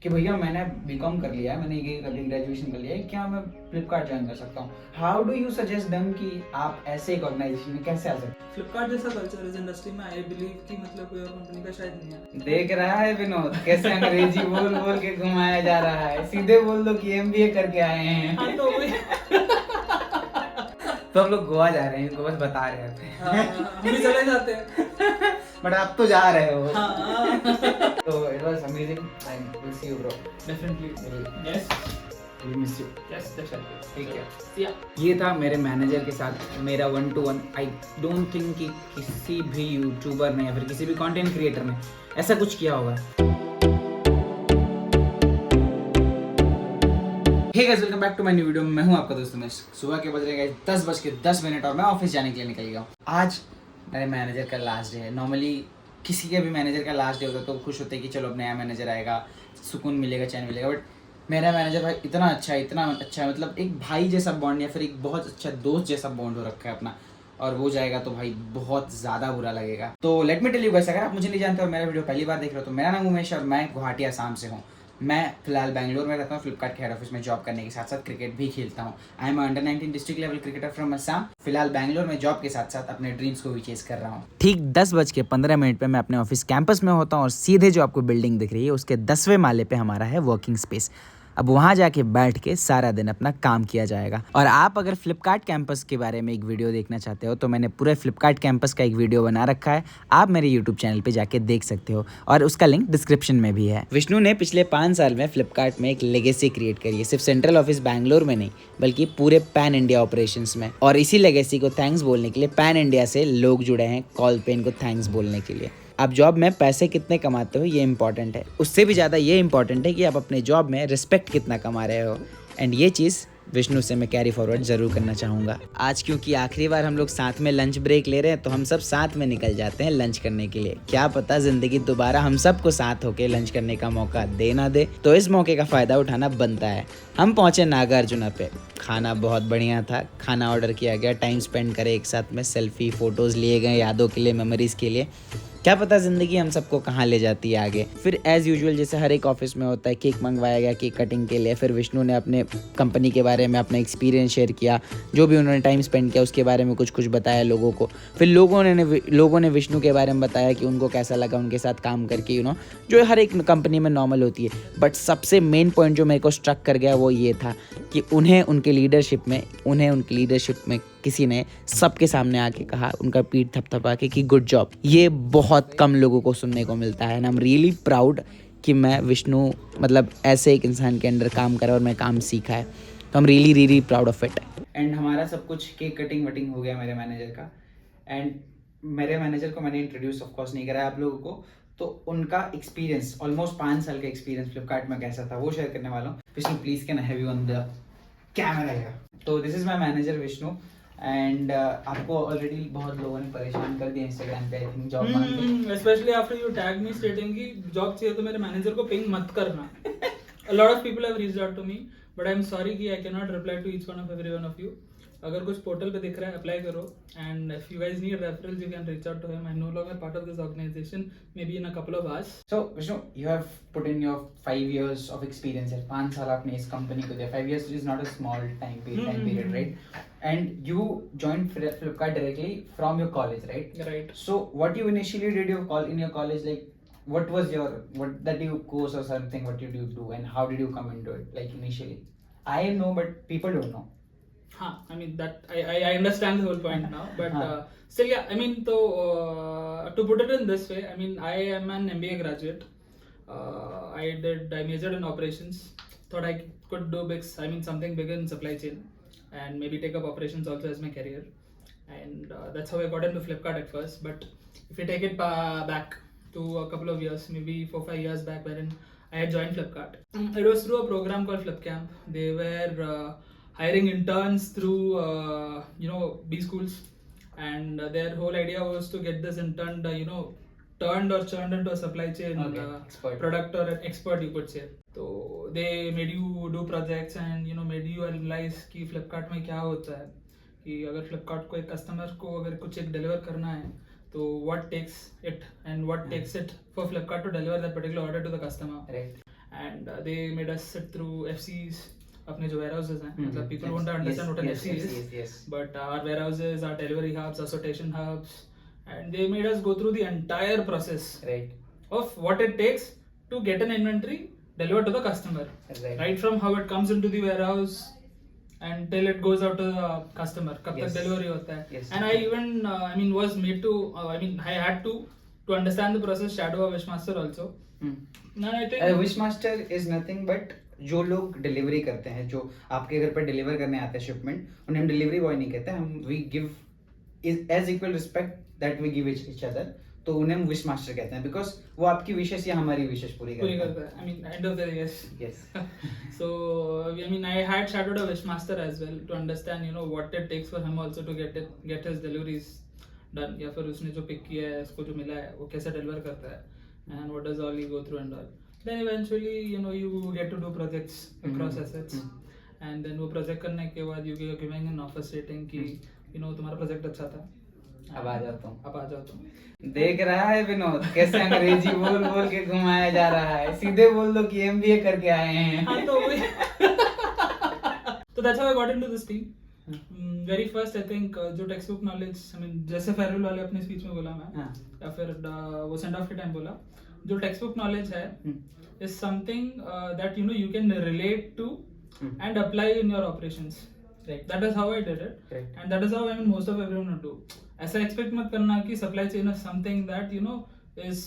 कि भैया मैंने बीकॉम कर लिया है, मैंने ये कर लिया, ग्रेजुएशन कर लिया है, क्या मैं फ्लिपकार्ट ज्वाइन कर सकता हूँ? How do you suggest them कि आप ऐसे एक ऑर्गेनाइजेशन में कैसे आ सकते हैं? फ्लिपकार्ट जैसा कल्चर इस इंडस्ट्री में आई बिलीव कि मतलब कोई और कंपनी का शायद नहीं है। देख रहा है विनोद कैसे अंग्रेजी बोल बोल के घुमाया जा रहा है, सीधे बोल दो कि एमबीए करके आए हैं। हाँ तो वही तो हम लोग गोवा जा रहे हैं, इनको बस बता रहे थे। हम भी चले जाते हैं। बट आप तो जा रहे हो। हाँ तो it was amazing and will see you bro. Definitely yes we miss you. Yes definitely ठीक है। या ये था मेरे मैनेजर के साथ मेरा 1-to-1। आई डोंट थिंक कि किसी भी यूट्यूबर ने या फिर किसी भी कंटेंट क्रिएटर ने ऐसा कुछ किया होगा। Hey guys, welcome back to my new video. मैं हूं आपका दोस्त उमेश। सुबह के बज रहे हैं 10:10 और मैं ऑफिस जाने के लिए निकल गया हूं। आज मेरे मैनेजर का लास्ट डे है। नॉर्मली किसी के भी मैनेजर का लास्ट डे होता है तो खुश होते हैं कि चलो अब नया मैनेजर आएगा, सुकून मिलेगा, चैन मिलेगा। बट मेरा मैनेजर भाई इतना अच्छा है, मतलब एक भाई जैसा बॉन्ड या फिर एक बहुत अच्छा दोस्त जैसा बॉन्ड हो रखा है अपना, और वो जाएगा तो भाई बहुत ज़्यादा बुरा लगेगा। तो let me tell you guys, अगर आप मुझे नहीं जानते और मेरा वीडियो पहली बार देख रहे हो तो मेरा नाम उमेश और मैं गुवाहाटी आसाम से हूँ। मैं फिलहाल बैंगलोर में रहता हूँ, फ्लिपकार्ट के हेड ऑफिस में जॉब करने के साथ साथ क्रिकेट भी खेलता हूँ। I am under 19 district level cricketer from Assam. फिलहाल बैंगलोर में जॉब के साथ साथ अपने ड्रीम्स को भी चेस कर रहा हूँ। ठीक 10:15 पे मैं अपने ऑफिस कैंपस में होता हूँ और सीधे जो आपको बिल्डिंग दिख रही है उसके 10वें माले पे हमारा है वर्किंग स्पेस। अब वहाँ जाके बैठ के सारा दिन अपना काम किया जाएगा। और आप अगर फ्लिपकार्ट कैंपस के बारे में एक वीडियो देखना चाहते हो तो मैंने पूरे फ्लिपकार्ट कैंपस का एक वीडियो बना रखा है, आप मेरे यूट्यूब चैनल पे जाके देख सकते हो और उसका लिंक डिस्क्रिप्शन में भी है। विष्णु ने पिछले 5 साल में फ्लिपकार्ट में एक लेगेसी क्रिएट करी है, सिर्फ सेंट्रल ऑफिस बैंगलोर में नहीं बल्कि पूरे पैन इंडिया ऑपरेशंस में। और इसी लेगेसी को थैंक्स बोलने के लिए पैन इंडिया से लोग जुड़े हैं कॉल पे इनको थैंक्स बोलने के लिए। आप जॉब में पैसे कितने कमाते हो ये इंपॉर्टेंट है, उससे भी ज़्यादा ये इंपॉर्टेंट है कि आप अपने जॉब में रिस्पेक्ट कितना कमा रहे हो। एंड ये चीज़ विष्णु से मैं कैरी फॉरवर्ड ज़रूर करना चाहूँगा। आज क्योंकि आखिरी बार हम लोग साथ में लंच ब्रेक ले रहे हैं तो हम सब साथ में निकल जाते हैं लंच करने के लिए। क्या पता ज़िंदगी दोबारा हम सबको साथ होके लंच करने का मौका दे ना दे, तो इस मौके का फ़ायदा उठाना बनता है। हम पहुँचे नागार्जुना पे, खाना बहुत बढ़िया था, खाना ऑर्डर किया गया, टाइम स्पेंड करे एक साथ में, सेल्फी फ़ोटोज़ लिए गए यादों के लिए, मेमोरीज़ के लिए। क्या पता ज़िंदगी हम सबको कहाँ ले जाती है आगे। फिर एज़ यूजुअल जैसे हर एक ऑफिस में होता है, केक मंगवाया गया केक कटिंग के लिए। फिर विष्णु ने अपने कंपनी के बारे में अपना एक्सपीरियंस शेयर किया, जो भी उन्होंने टाइम स्पेंड किया उसके बारे में कुछ बताया लोगों को। फिर लोगों ने विष्णु के बारे में बताया कि उनको कैसा लगा उनके साथ काम करके, जो हर एक कंपनी में नॉर्मल होती है। बट सबसे मेन पॉइंट जो मेरे को स्ट्रक कर गया वो ये था कि उन्हें उनकी लीडरशिप में किसी ने सबके सामने आके कहा, उनका पीठ थपथपा के कि गुड जॉब। ये बहुत कम लोगों को सुनने को मिलता है। And I am really proud कि मैं विष्णु मतलब ऐसे एक इंसान के अंडर काम करा और मैं काम सीखा है, तो I am really proud of it. And हमारा सब कुछ केक कटिंग वटिंग हो गया मेरे मैनेजर का। एंड मेरे मैनेजर को मैंने इंट्रोड्यूस ऑफ कोर्स नहीं करा आप लोगों को, तो उनका एक्सपीरियंस ऑलमोस्ट 5 साल का एक्सपीरियंस फ्लिपकार्ट में कैसा था वो शेयर करने वाला हूँ। Vishnu please can I have you on the camera here. तो this is my manager Vishnu. And आपको ऑलरेडी बहुत लोगों ने परेशान कर दिया इंस्टाग्राम पे आई थिंक जॉब मांग के, specially after you tag me स्टेटिंग कि जॉब चाहिए तो मेरे मैनेजर को पिंग मत करना। A lot of people have reached out to me, but I'm sorry कि I cannot reply to each one of every one of you. अगर कुछ पोर्टल पे दिख रहा है अप्लाई करो, and if you guys need referrals you can reach out to him. I'm no longer part of this organization, maybe in a couple of hours. So Vishnu, you have put in your 5 years of experience है, 5 साल आपने इस company को दिया। 5 years is not a small time period, right? And you joined Flipkart directly from your college, right? Right. So what you initially did in your college, like what that you course or something, what did you do and how did you come into it, like initially? I know but people don't know. I mean that I understand the whole point now, but still, yeah. I mean, to put it in this way, I mean, I am an MBA graduate. I majored in operations. Thought I could do something big in supply chain, and maybe take up operations also as my career. And that's how I got into Flipkart at first. But if you take it back to a couple of years, maybe 4-5 years back, wherein I had joined Flipkart, it was through a program called FlipCamp. They were hiring interns through B schools, and their whole idea was to get this intern turned or churned into a supply chain product or an expert, you could say. So they made you do projects and made you analyze कि Flipkart में क्या होता है, कि अगर Flipkart को एक customer को अगर कुछ एक डिलीवर करना है तो what takes it and what takes it for Flipkart to deliver that particular order to the customer. Right. and they made us sit through FCs. अपने जो warehouses हैं, मतलब people Yes, won't understand yes, what an yes, FC yes, is, yes, yes. but our warehouses, our delivery hubs, our sortation hubs, and they made us go through the entire process Right. of what it takes to get an inventory delivered to the customer. Right. From how it comes into the warehouse until it goes out to the customer. कब तक Yes. delivery होता है. Yes. And I even was made to, I had to understand the process, shadow a Wishmaster also. And I think Wishmaster is nothing but जो लोग delivery करते हैं, जो आपके घर पर डिलीवर करने आते हैं शिपमेंट, उन्हें हम डिलीवरी बॉय नहीं कहते, हम we give as equal respect that we give each other, तो उन्हें हम विश मास्टर कहते हैं बिकॉज वो आपकी विशेष या हमारी विशेष पूरी करता है. I mean, end of the day, yes. Yes. So, I mean, I had shadowed a Wishmaster as well to understand, what it takes for him also to get his deliveries done. या फिर उसने जो pick किया है, उसको जो मिला है, वो कैसे डिलीवर करता है, and what does all he go through and all. Then eventually, you get to do projects across assets, and then वो प्रोजेक्ट करने के बाद you are giving an offer stating कि तुम्हारा प्रोजेक्ट अच्छा था, अब आ जाता हूँ. अब आ जाओ तुम. देख रहा है विनोद कैसे अंग्रेजी बोल बोल के घुमाया जा रहा है, सीधे बोल दो कि MBA करके आए हैं. हाँ तो वही. So that's how I got into this team. Very first I think जो text book knowledge, I mean जैसे फेयरवेल वाले अपने स्पीच में बोला मैं, या फिर वो सेंड ऑफ के टाइम बोला, जो टेक्स्ट बुक नॉलेज है is something that you can relate to and apply in your operations. Right. That is how I did it. Right. And that is how most of everyone would do. ऐसा expect मत करना कि supply chain is something that is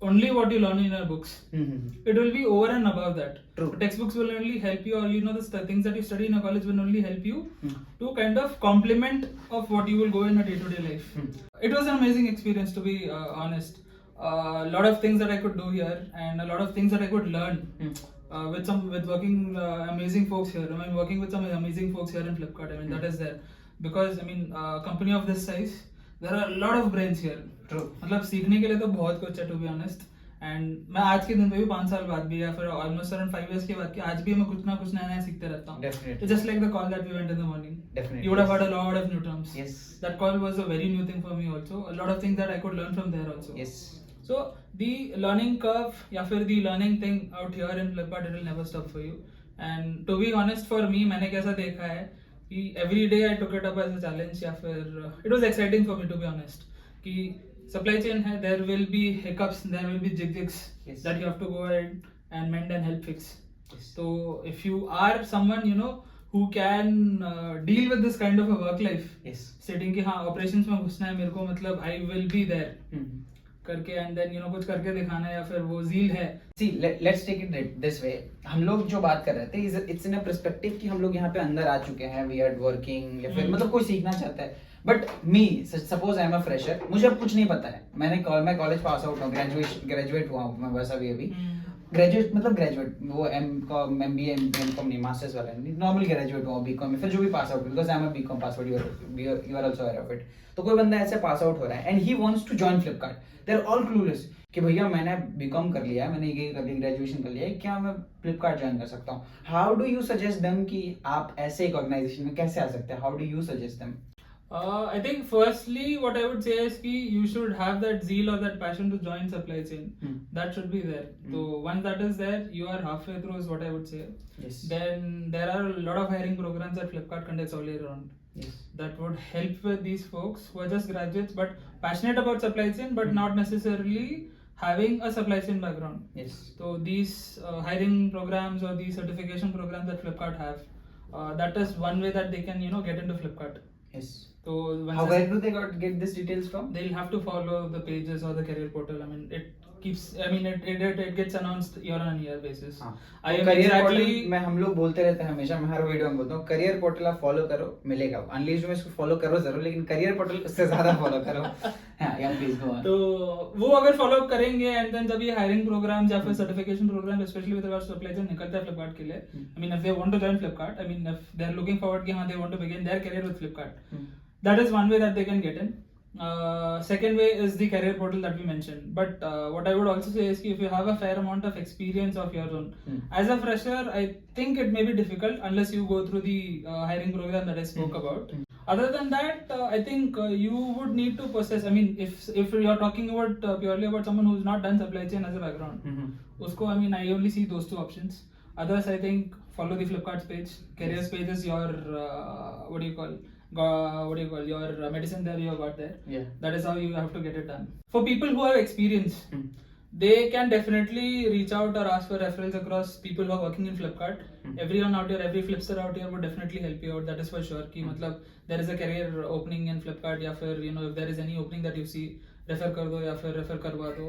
only what you learn in your books. It will be over and above that. True. Textbooks will only help you, or the things that you study in a college will only help you to kind of complement of what you will go in a day-to-day life. It was an amazing experience, to be honest. A lot of things that I could do here, and a lot of things that I could learn with working amazing folks here. I mean, working with some amazing folks here in Flipkart. I mean, that is there because company of this size, there are a lot of brains here. True. मतलब सीखने के लिए तो बहुत कुछ है, to be honest. And मैं आज के दिन पे भी 5 साल बाद भी, या फिर almost around 5 years के बाद कि आज भी मैं कुछ ना कुछ नया सीखते रहता हूँ. Definitely. It's just like the call that we went in the morning. Definitely. You would have heard a lot of new terms. Yes. That call was a very new thing for me also. A lot of things that I could learn from there also. Yes. So the learning curve या फिर the learning thing out here in Flipkart, it will never stop for you. And to be honest, for me, मैंने कैसा देखा है कि every day I took it up as a challenge, या फिर it was exciting for me, to be honest, कि supply chain है, there will be hiccups, there will be jigs Yes. that you have to go ahead and mend and help fix. Yes. So if you are someone who can deal with this kind of a work life, Yes. stating कि हाँ operations में घुसना है मेरे को, मतलब I will be there करके, and then कुछ करके दिखाना है, या फिर वो ज़ील है. See, let's take it this way. हम लोग जो बात कर रहे थे, it's in a perspective कि हम लोग यहाँ पे अंदर आ चुके हैं, we are working, या फिर मतलब कोई सीखना चाहता है. But me, suppose I am a fresher, मुझे अब कुछ नहीं पता है. मैं कॉलेज पास आउट हूँ, ग्रेजुएट हुआ हूँ मैं बस अभी. ग्रेजुएट मतलब ग्रेजुएट, वो MBA M.Com नहीं, मास्टर्स वाला नहीं, नॉर्मल ग्रेजुएट हुआ B.Com में, फिर जो भी pass out, because I am a B.Com pass out, you are also aware of it. तो कोई बंदा ऐसे पास आउट हो रहा है and he wants to join Flipkart. They are all clueless कि भैया मैंने B.Com कर लिया है, मैंने ये कर लिया, ग्रेजुएशन कर लिया है, क्या मैं Flipkart ज्वाइन कर सकता हूँ? How do you suggest them कि आप ऐसे एक ऑर्गेनाइजेशन में कैसे आ सकते हैं? How do you suggest them? I think firstly what I would say is कि you should have that zeal or that passion to join supply chain. That should be there. So once that is there, you are halfway through is what I would say. Yes. Then there are a lot of hiring programs that Flipkart conducts all year round. Yes. That would help with these folks who are just graduates but passionate about supply chain but not necessarily having a supply chain background. Yes. So these hiring programs or these certification programs that Flipkart have, that is one way that they can get into Flipkart. Yes. So where do they get these details from? They'll have to follow the pages or the career portal. I mean, it gets announced year on year basis. I am exactly. मैं हम लोग बोलते रहते हैं हमेशा, मैं हर video में बोलता हूँ करियर पोर्टल आप फॉलो करो, मिलेगा. अनलीस्ट में इसको फॉलो करो जरूर, लेकिन करियर पोर्टल उससे ज्यादा फॉलो करो. हाँ यार प्लीज गो ऑन. तो वो अगर फॉलो करेंगे एंड देन जब ये हायरिंग प्रोग्राम या फिर certification program specially with regards to supply chain निकलता है फ्लिपकार्ट के लिए, I mean if they want to join Flipkart, I mean if they are looking forward कि हाँ they want to begin their career with Flipkart, that is one way that they can get in. Second way is the career portal that we mentioned. But what I would also say is if you have a fair amount of experience of your own, as a fresher, I think it may be difficult unless you go through the hiring program that I spoke about. Other than that, I think you would need to possess. I mean, if you are talking about purely about someone who's not done supply chain as a background, usko, I mean, I only see those two options. Others, I think, follow the Flipkart's page. Careers page is your what do you call your medicine there you have got there. Yeah. That is how you have to get it done. For people who have experience, they can definitely reach out or ask for referrals across people who are working in Flipkart. Everyone out here, every Flipster out here would definitely help you out. That is for sure. कि मतलब there is a career opening in Flipkart या फिर you know if there is any opening that you see, refer कर दो या फिर refer करवा दो.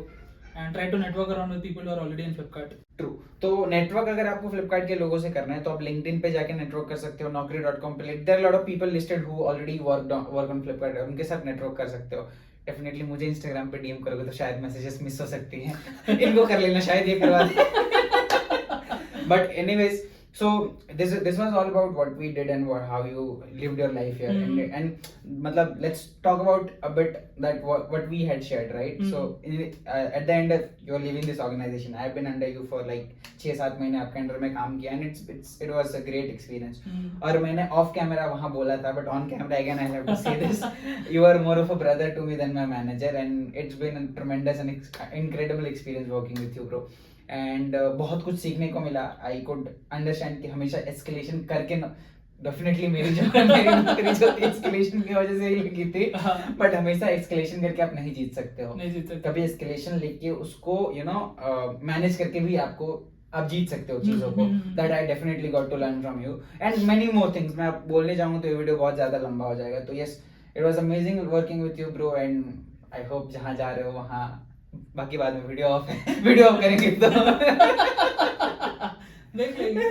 And try to network around with people who are already in Flipkart. True. तो network अगर आपको फ्लिपकार्ट के लोगों से करना है तो आप लिंक्डइन पे जाके नेटवर्क कर सकते हो. naukri.com पे there are lot of people listed who already work on Flipkart. उनके साथ नेटवर्क कर सकते हो. डेफिनेटली मुझे इंस्टाग्राम पे डीएम करोगे तो शायद मैसेजेस मिस हो सकती हैं. इनको कर लेना, शायद ये करवा दे. But anyways, so this was all about what we did and how you lived your life here. And matlab, let's talk about a bit that what we had shared, right? So at the end you are leaving this organization. I've been under you for like 6-7 महीने आपके under में काम किया and it was a great experience. और मैंने off camera वहाँ बोला था, but on camera again I have to say this. You are more of a brother to me than my manager, and it's been a tremendous and incredible experience working with you, bro. And बहुत कुछ सीखने को मिला. I could understand कि हमेशा escalation करके definitely मेरी नौकरी जो थी एस्केलेशन की वजह से ही लगी थी. बट हमेशा एस्केलेशन करके आप नहीं जीत सकते हो. कभी एस्केलेशन लेके उसको यू नो मैनेज करके भी आप जीत सकते हो चीजों को. That I definitely got to learn from you and many more things. मैं बोलने जाऊंगा तो ये वीडियो बहुत ज्यादा लंबा हो जाएगा. तो yes, it was amazing working with you, bro. And I hope जहाँ जा रहे हो वहाँ, बाकी बाद में वीडियो ऑफ करेंगे तो देख लेंगे.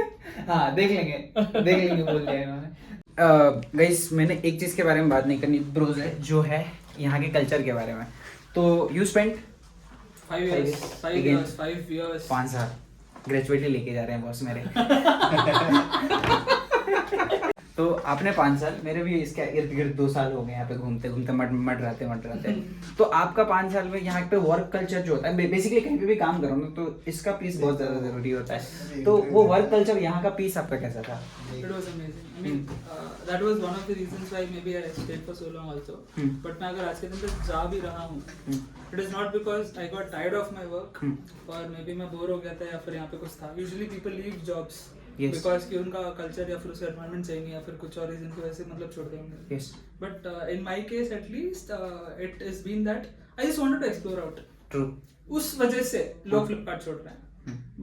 हाँ देख लेंगे बोल दिया इन्होंने. गाइस, मैंने एक चीज के बारे में बात नहीं करनी ब्रोज है, जो है यहाँ के कल्चर के बारे में. तो यू स्पेंड 5 years 5 साल ग्रेजुएटली लेके जा रहे हैं बॉस मेरे. तो आपने 5 साल, मेरे भी इसके इर्द गिर्द 2 साल हो गए यहाँ पे घूमते घूमते मटराते. तो आपका 5 साल में यहाँ पे वर्क कल्चर जो होता है, बेसिकली कहीं पे भी काम करो ना तो इसका पीस बहुत ज्यादा जरूरी होता है. तो वो वर्क कल्चर यहाँ का पीस आपका कैसा था? It was amazing. I mean, that was one of the reasons why maybe I stayed for so long also. But मैं अगर आज के दिन तक जा भी रहा हूँ, it is not because I got tired of my work or maybe मैं बोर हो गया था या फिर यहाँ पे कुछ था. Usually people leave jobs because कि उनका कल्चर या फिर उसका एनवायरनमेंट सही नहीं या फिर कुछ और रीजन की वजह से मतलब छोड़ देंगे. But in my case at least it has been that I just wanted to explore out. True. उस वजह से लोग फ्लिपकार्ट छोड़ रहे हैं.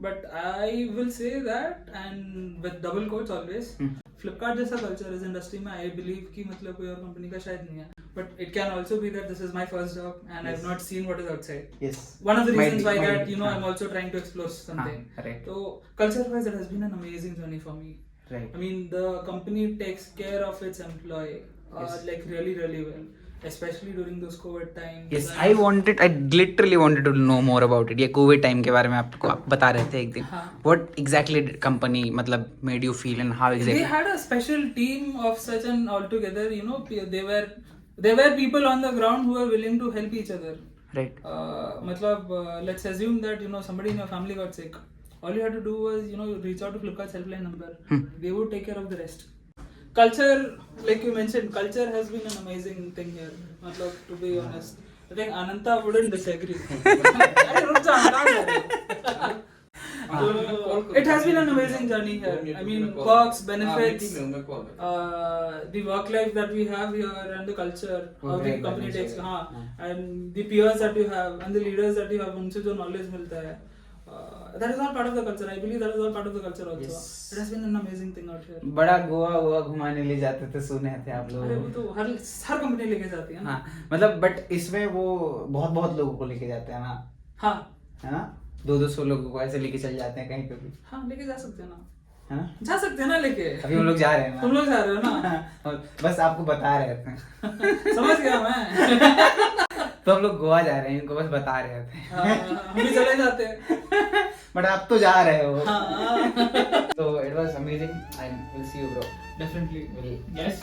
But I will say that, and with double quotes always, Flipkart जैसा कल्चर इस इंडस्ट्री में आई बिलीव कि मतलब कोई और कंपनी का शायद नहीं है. But it can also be that this is my first job and I've not seen what is outside. Yes. One of the reasons why that, you know, I'm also trying to explore something. Right. So culture-wise, it has been an amazing journey for me. Right. I mean, the company takes care of its employee like really, really well. Especially during those COVID times. Yes, I literally wanted to know more about it. ये COVID time के बारे में आपको आप बता रहे थे एक दिन. What exactly did company मतलब made you feel and how exactly? They had a special team of such and altogether, you know, they were people on the ground who were willing to help each other. Right. मतलब let's assume that you know somebody in your family got sick. All you had to do was you know reach out to Flipkart's helpline number. They would take care of the rest. Culture, like you mentioned, culture has been an amazing thing here. मतलब, to be honest, I think Ananta wouldn't disagree. It has been an amazing journey here. I mean, perks, benefits, the work life that we have here, and the culture how the company takes, and the peers that you have, and the leaders that you have, उनसे जो knowledge मिलता है. That is all part of the culture. I believe that is all part of the culture also. Yes. It has been an amazing thing out here. बड़ा गोवा घुमाने ले जाते थे, सुने थे आप लोग. अरे वो तो हर कंपनी लेके जाती है ना. हाँ, मतलब बट इसमें वो बहुत लोगों को लेके जाते हैं ना. हाँ. है ना? 200 लोगों को ऐसे लेके चल जाते हैं कहीं पे भी. हाँ, लेके जा सकते हैं ना. है ना? जा सकते हैं ना लेके. अभी हम लोग जा रहे हैं ना. तुम लोग जा रहे हो ना. बस आपको बता रहे थे. समझ गया मैं. तो हम लोग गोवा जा रहे हैं, इनको बस बता रहे थे. हम भी चले जाते हैं. बट आप तो जा रहे हो. तो it was amazing and we'll see you, bro. Definitely. Yes.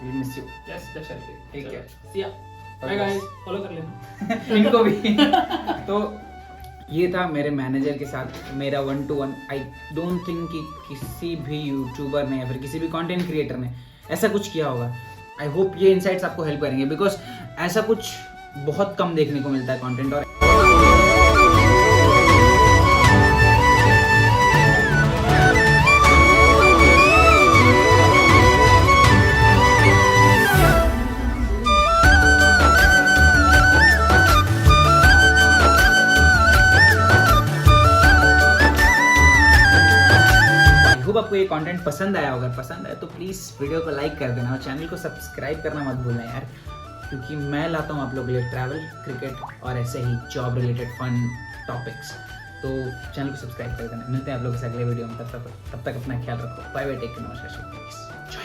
We'll miss you. Yes, definitely. Take care. See ya. Bye guys. Follow कर लेना. इनको भी. तो ये था मेरे मैनेजर के साथ मेरा 1-to-1. आई डोंट थिंक कि किसी भी यूट्यूबर ने या फिर किसी भी कंटेंट क्रिएटर ने ऐसा कुछ किया होगा. आई होप ये इनसाइट्स आपको हेल्प करेंगे, बिकॉज ऐसा कुछ बहुत कम देखने को मिलता है कंटेंट। और होप आपको ये कंटेंट पसंद आया होगा। पसंद आया तो प्लीज़ वीडियो को लाइक कर देना और चैनल को सब्सक्राइब करना मत भूलना यार, क्योंकि मैं लाता हूँ आप लोगों के लिए ट्रैवल, क्रिकेट और ऐसे ही जॉब रिलेटेड फन टॉपिक्स। तो चैनल को सब्सक्राइब कर देना। मिलते हैं आप लोगों से अगले वीडियो में। तब तक अपना ख्याल रखो। बाय बाय, टेक केयर, नमस्कार।